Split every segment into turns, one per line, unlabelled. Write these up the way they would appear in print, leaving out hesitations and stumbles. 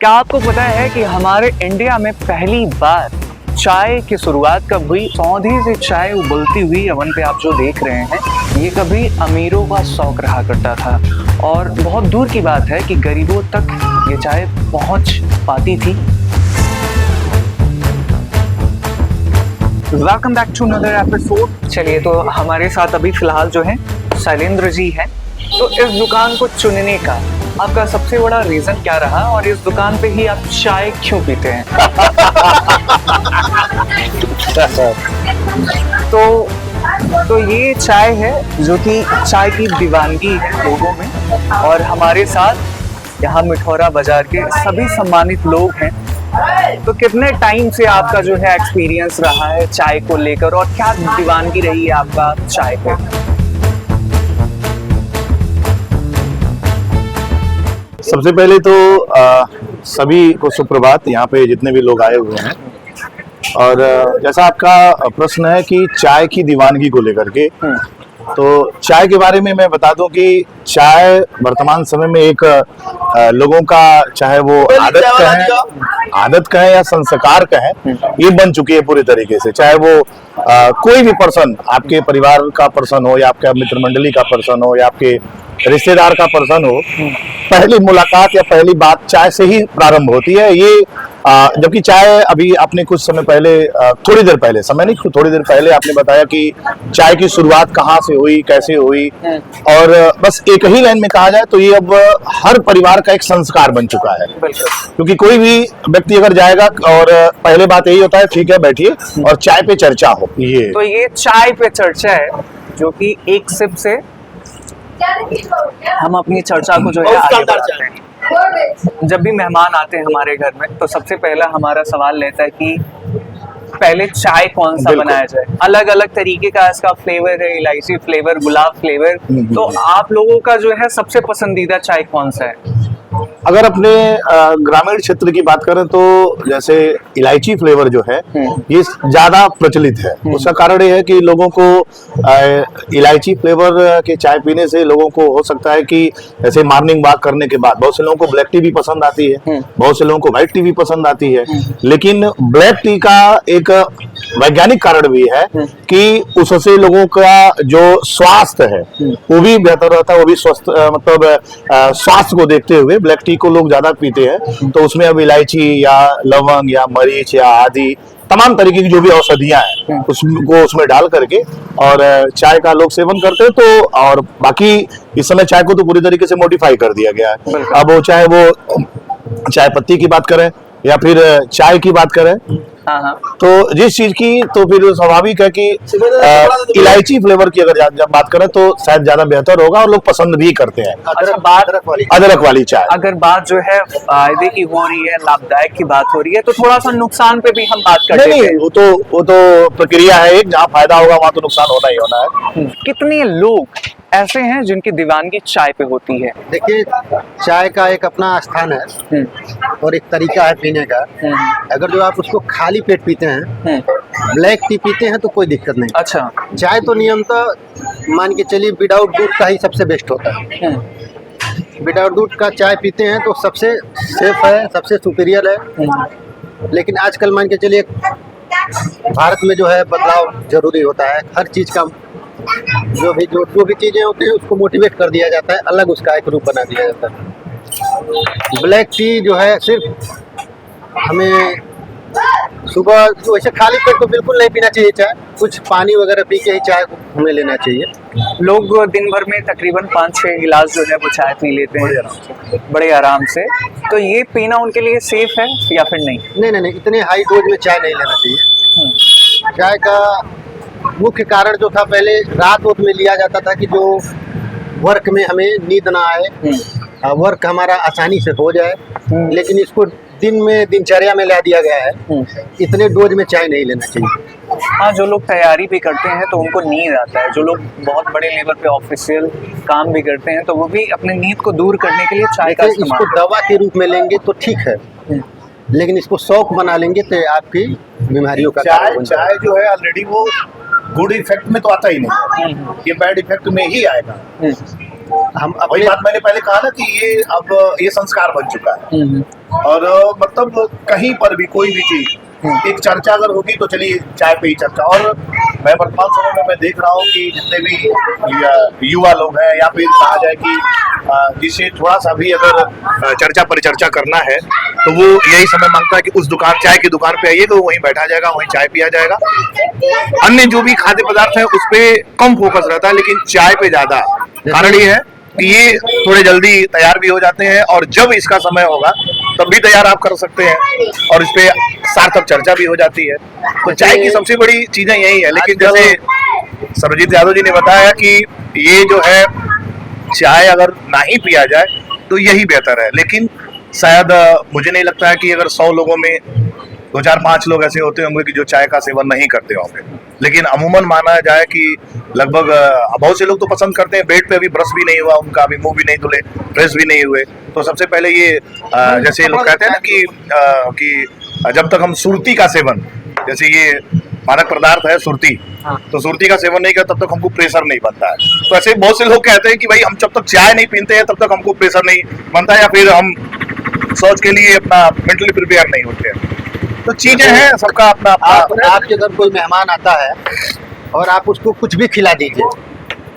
क्या आपको पता है कि हमारे इंडिया में पहली बार चाय की शुरुआत कब हुई? सौंधी से चाय उबलती हुई अवन पे आप जो देख रहे हैं, ये कभी अमीरों का शौक रहा करता था और बहुत दूर की बात है कि गरीबों तक ये चाय पहुंच पाती थी। Welcome back to another episode. चलिए, तो हमारे साथ अभी फिलहाल जो है शैलेंद्र जी हैं। तो इस दुकान को चुनने का आपका सबसे बड़ा रीजन क्या रहा और इस दुकान पे ही आप चाय क्यों पीते हैं? तो ये चाय है जो कि चाय की दीवानगी है लोगों में, और हमारे साथ यहाँ मिठौरा बाजार के सभी सम्मानित लोग हैं। तो कितने टाइम से आपका जो है एक्सपीरियंस रहा है चाय को लेकर और क्या दीवानगी रही है आपका चाय पे?
सबसे पहले तो सभी को सुप्रभात, यहाँ पे जितने भी लोग आए हुए हैं। और जैसा आपका प्रश्न है कि चाय की दीवानगी को लेकर के, तो चाय के बारे में मैं बता दूं कि चाय वर्तमान समय में एक लोगों का, चाहे वो आदत कहें या संस्कार कहें, ये बन चुकी है पूरी तरीके से। चाहे वो कोई भी पर्सन, आपके परिवार का पर्सन हो या आपके मित्र मंडली का पर्सन हो या आपके रिश्तेदार का पर्सन हो, पहली मुलाकात या पहली बात चाय से ही प्रारंभ होती है। ये जबकि चाय अभी आपने कुछ समय पहले, थोड़ी देर पहले, समय नहीं थोड़ी देर पहले आपने बताया कि चाय की शुरुआत कहाँ से हुई, कैसे हुई, और बस एक ही लाइन में कहा जाए तो ये अब हर परिवार का एक संस्कार बन चुका है। क्योंकि कोई भी व्यक्ति अगर जाएगा और पहले बात यही होता है, ठीक है बैठिए और चाय पे चर्चा हो।
ये चाय पे चर्चा है जो कि एक सिप से हम अपनी चर्चा को जो है आगे बढ़ाते हैं। जब भी मेहमान आते हैं हमारे घर में तो सबसे पहला हमारा सवाल रहता है कि पहले चाय कौन सा बनाया जाए। अलग अलग तरीके का इसका फ्लेवर है, इलायची फ्लेवर, गुलाब फ्लेवर। तो आप लोगों का जो है सबसे पसंदीदा चाय कौन सा है?
अगर अपने ग्रामीण क्षेत्र की बात करें तो जैसे इलायची फ्लेवर जो है ये ज्यादा प्रचलित है। उसका कारण ये है कि लोगों को इलायची फ्लेवर के चाय पीने से लोगों को हो सकता है कि जैसे मॉर्निंग वॉक करने के बाद बहुत से लोगों को ब्लैक टी भी पसंद आती है, बहुत से लोगों को व्हाइट टी भी पसंद आती है, लेकिन ब्लैक टी का एक वैज्ञानिक कारण भी है कि उससे लोगों का जो स्वास्थ्य है वो भी बेहतर रहता है। वो भी स्वस्थ, मतलब स्वास्थ्य को देखते हुए ब्लैक टी को लोग ज्यादा पीते हैं। तो उसमें अब इलायची या लवंग या मरीच या आदि तमाम तरीके की जो भी औषधियां हैं उसको उसमें डाल करके और चाय का लोग सेवन करते हैं। तो और बाकी इस समय चाय को तो पूरी तरीके से मॉडिफाई कर दिया गया है। अब वो चाहे वो चाय पत्ती की बात करें या फिर चाय की बात करें, तो जिस चीज की, तो फिर स्वाभाविक है कि इलायची फ्लेवर की अगर जब बात करें तो शायद ज्यादा बेहतर होगा और लोग पसंद भी करते हैं। अदरक वाली चाय।
अगर बात जो है फायदे की हो रही है, लाभदायक की बात हो रही है, तो थोड़ा सा नुकसान पे भी हम बात करते हैं।
नहीं, वो तो प्रक्रिया है, जहाँ फायदा होगा वहाँ तो नुकसान होना ही होना है।
कितने लोग ऐसे हैं जिनकी दीवानगी चाय पे होती है?
देखिए, चाय का एक अपना स्थान है और एक तरीका है पीने का। अगर जो आप उसको खाली पेट पीते हैं, ब्लैक टी पीते हैं, तो कोई दिक्कत नहीं।
अच्छा।
चाय तो नियमतः मान के चलिए विदाउट दूध का ही सबसे बेस्ट होता है। विदाउट दूध का चाय पीते हैं तो सबसे सेफ है, सबसे सुपीरियर है। लेकिन आजकल मान के चलिए भारत में जो है बदलाव जरूरी होता है। हर चीज का जो भी चीजें होती हैं उसको मोटिवेट कर दिया जाता है, अलग उसका एक रूप बना दिया जाता है। ब्लैक टी जो है सिर्फ हमें सुबह वैसे खाली पेट तो बिल्कुल नहीं पीना चाहिए चाय, कुछ पानी वगैरह पी के ही चाय को हमें लेना चाहिए।
लोग दिन भर में तकरीबन 5-6 गिलास जो है वो चाय पी लेते हैं बड़े आराम से। तो ये पीना उनके लिए सेफ है या फिर नहीं?
नहीं, इतने हाई डोज में चाय नहीं लेना चाहिए। चाय का मुख्य कारण जो था, पहले रात में लिया जाता था कि जो वर्क में हमें नींद ना आए, वर्क हमारा आसानी से हो जाए, लेकिन इसको दिन में दिनचर्या में ला दिया गया है। इतने डोज में चाय नहीं लेना चाहिए।
हाँ, जो लोग तैयारी भी करते हैं तो उनको नींद आता है, जो लोग बहुत बड़े लेवल पे ऑफिशियल काम भी करते हैं तो वो भी अपने नींद को दूर करने के लिए चाय का इस्तेमाल।
इसको दवा के रूप में लेंगे तो ठीक है, लेकिन इसको शौक बना लेंगे तो आपकी बीमारियों का
चाय जो है ऑलरेडी वो गुड इफेक्ट में तो आता ही नहीं, ये बैड इफेक्ट में ही आएगा।
हम
वही
अपने
बात मैंने पहले कहा ना कि ये अब ये संस्कार बन चुका है। और मतलब कहीं पर भी कोई भी चीज एक चर्चा अगर होगी तो चलिए चाय पे ही चर्चा। और मैं वर्तमान समय में मैं देख रहा हूँ कि जितने भी युवा लोग हैं या फिर कहा जाए कि जिसे थोड़ा सा भी अगर चर्चा परिचर्चा करना है तो वो यही समय मांगता है कि उस दुकान चाय की दुकान पे आइए तो वहीं बैठा जाएगा, वहीं चाय पिया जाएगा। अन्य जो भी खाद्य पदार्थ है उस पे कम फोकस रहता है, लेकिन चाय पे ज्यादा। कारण ये है कि ये थोड़े जल्दी तैयार भी हो जाते हैं और जब इसका समय होगा तब भी तैयार आप कर सकते हैं और इस पे सार्थक चर्चा भी हो जाती है। तो चाय की सबसे बड़ी चीजें यही है। लेकिन जैसे सर्वजीत यादव जी ने बताया कि ये जो है चाय अगर ना ही पिया जाए तो यही बेहतर है। लेकिन शायद मुझे नहीं लगता है कि अगर 100 लोगों में 2-4-5 लोग ऐसे होते होंगे कि जो चाय का सेवन नहीं करते होंगे। लेकिन अमूमन माना जाए कि लगभग बहुत से लोग तो पसंद करते हैं। बेड पे अभी ब्रश भी नहीं हुआ उनका, अभी मुंह भी नहीं धुले, फ्रेश भी नहीं हुए, तो सबसे पहले ये जैसे लोग कहते हैं ना कि जब तक हम सुरती का सेवन, जैसे ये मादक पदार्थ है सुरती, तो सुरती का सेवन नहीं करते तब तक हमको प्रेशर नहीं बनता है। तो ऐसे बहुत से लोग कहते हैं कि भाई हम जब तक चाय नहीं पीते हैं तब तक हमको प्रेशर नहीं बनता, या फिर हम सोच के लिए अपना मेंटली प्रिपेयर नहीं होते हैं। तो चीजें हैं, सबका अपना
आपके घर कोई मेहमान आता है और आप उसको कुछ भी खिला दीजिए,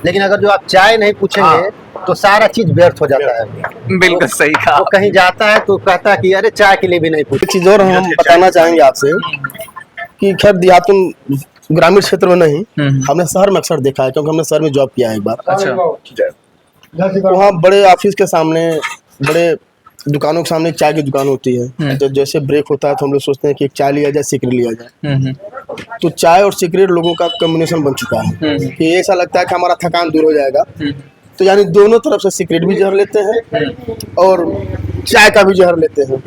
लेकिन अगर जो आप चाय नहीं पूछेंगे तो सारा चीज व्यर्थ हो जाता है।
बिल्कुल सही कहा।
वो कहीं जाता है तो कहता है कि अरे चाय के लिए भी नहीं पूछ।
एक चीज और हम बताना चाहेंगे आपसे कि खैर देहातों ग्रामीण क्षेत्र में नहीं, हमने शहर में अक्सर देखा है क्योंकि हमने शहर में जॉब किया है एक बार।
अच्छा।
वहाँ बड़े ऑफिस के सामने, बड़े दुकानों के सामने एक चाय की दुकान होती है। तो जैसे ब्रेक होता है तो हम लोग सोचते हैं कि एक चाय लिया जाए, सिगरेट लिया जाए। तो चाय और सिगरेट लोगों का कॉम्बिनेशन बन चुका है कि ऐसा लगता है कि हमारा थकान दूर हो जाएगा। तो यानी दोनों तरफ से सिगरेट भी जहर लेते हैं और चाय का भी जहर लेते हैं।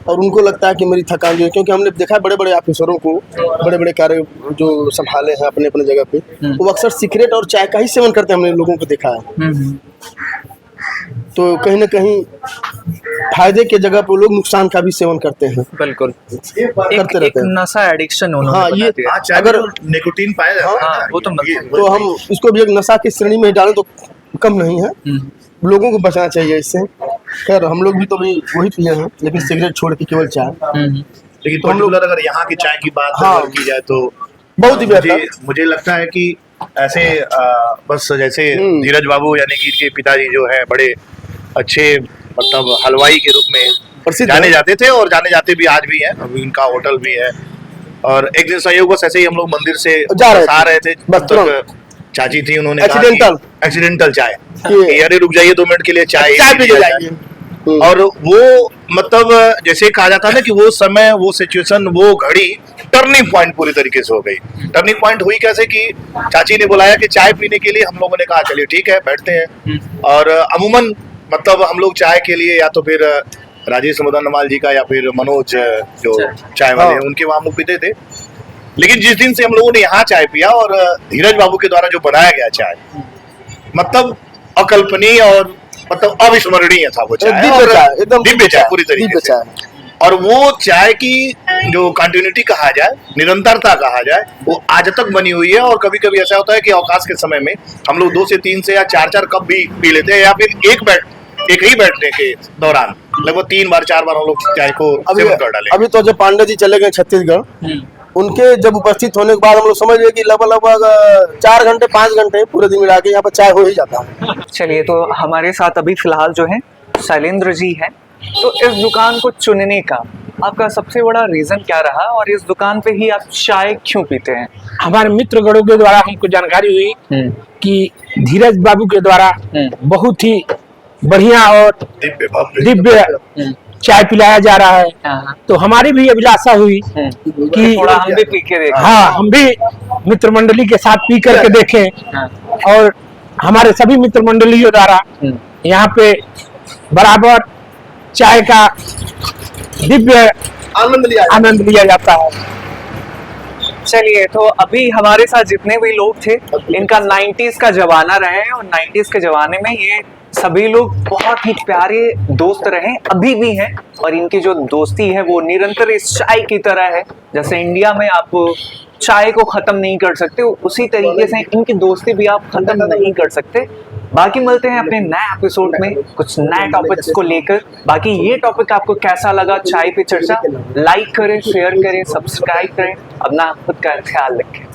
और उनको लगता है कि मेरी थकान जो है, क्योंकि हमने देखा है बड़े बड़े ऑफिसरों को, बड़े बड़े कार्य जो संभाले हैं अपने अपने जगह पे, वो अक्सर सिगरेट और चाय का ही सेवन करते हैं। हमने लोगों को देखा है। तो कहीं ना कहीं फायदे के जगह पे लोग नुकसान का भी सेवन करते हैं।
बिल्कुल
करते रहते हैं।
नशा एडिक्शन उन्होंने
हाँ, ये
बना दिया।
अगर
निकोटीन पाया जाता है ना,
वो तो
तो हम इसको भी एक नशा की श्रेणी में डालें तो कम नहीं है। लोगों को बचना चाहिए इससे। खैर हम लोग भी तो भी वही पिए हैं, लेकिन सिगरेट छोड़ के केवल चाय।
लेकिन पर्टिकुलर अगर यहाँ की चाय की बात अगर की जाए तो
बहुत ही बेहतर।
मुझे लगता है कि ऐसे बस जैसे धीरज बाबू यानी कि इनके पिताजी जो है बड़े अच्छे मतलब हलवाई के रूप में
प्रसिद्ध
जाने
है।
जाते थे और जाने जाते भी आज भी हैं। अभी उनका होटल भी है। और एक दिन संयोग बस ऐसे ही हम लोग मंदिर से
जा रहे
आ रहे थे,
बस
तब तक चाची थी, उन्होंने एक्सीडेंटल चाय
कि
कि अरे रुक जाइए 2 मिनट के लिए चाय
पी के जाइए।
और वो मतलब जैसे कहा जाता है ना कि वो समय, वो सिचुएशन, वो घड़ी टर्निंग पॉइंट पूरी तरीके से हो गई। टर्निंग पॉइंट हुई कैसे कि चाची ने बुलाया कि चाय पीने के लिए, हम लोगों ने कहा चलिए ठीक है बैठते हैं। और अमूमन मतलब हम लोग चाय के लिए या तो फिर राजेश मदन जी का या फिर मनोज जो चाय वाले हैं उनके वहां हम लोग पीते थे। लेकिन जिस दिन से हम लोगों ने यहाँ चाय पिया और धीरज बाबू के द्वारा जो बनाया गया चाय, मतलब अकल्पनीय और मतलब अविस्मरणीय था वो चाय।
दिव्य चाय, एकदम
दिव्य चाय पूरी तरीके से। और वो चाय की जो कंटिन्यूटी कहा जाए, निरंतरता कहा जाए, वो आज तक बनी हुई है। और कभी कभी ऐसा होता है कि अवकाश के समय में हम लोग 2 से 3 से या 4 कप भी पी लेते हैं, या फिर एक ही बैठने के दौरान लगभग 3 बार 4 बार हम लोग चाय को सेवन कर डाले।
अभी तो जब पांडे जी चले गए छत्तीसगढ़, उनके जब उपस्थित होने के बाद हम लोग समझ गए कि लगभग 4 घंटे 5 घंटे पूरे दिन मिला के यहाँ पर चाय हो ही जाता है।
चलिए, तो हमारे साथ अभी फिलहाल जो है शैलेंद्र जी हैं। तो इस दुकान को चुनने का आपका सबसे बड़ा रीजन क्या रहा और इस दुकान पे ही आप चाय क्यों पीते हैं?
हमारे मित्रगणों के द्वारा हमको जानकारी हुई कि धीरज बाबू के द्वारा बहुत ही बढ़िया और दिव्य चाय पिलाया जा रहा है। तो हमारी भी अभिलाषा हुई कि
थोड़ा हम भी पी के देखें।
हाँ, हम भी मित्र मंडली के साथ पी करके देखें। और हमारे सभी मित्र मंडलियों द्वारा यहाँ पे बराबर चाय का दिव्य आनंद लिया जाता है।
चलिए, तो अभी हमारे साथ जितने भी लोग थे इनका 90s का जमाना रहे और 90s के जमाने में ये सभी लोग बहुत ही प्यारे दोस्त रहे, अभी भी हैं। और इनकी जो दोस्ती है वो निरंतर इस चाय की तरह है। जैसे इंडिया में आप चाय को खत्म नहीं कर सकते, उसी तरीके से इनकी दोस्ती भी आप खत्म नहीं कर सकते। बाकी मिलते हैं अपने नए एपिसोड में कुछ नए टॉपिक्स को लेकर। बाकी ये टॉपिक आपको कैसा लगा, चाय पे चर्चा, लाइक करें, शेयर करें, सब्सक्राइब करें, अपना खुद का ख्याल रखें।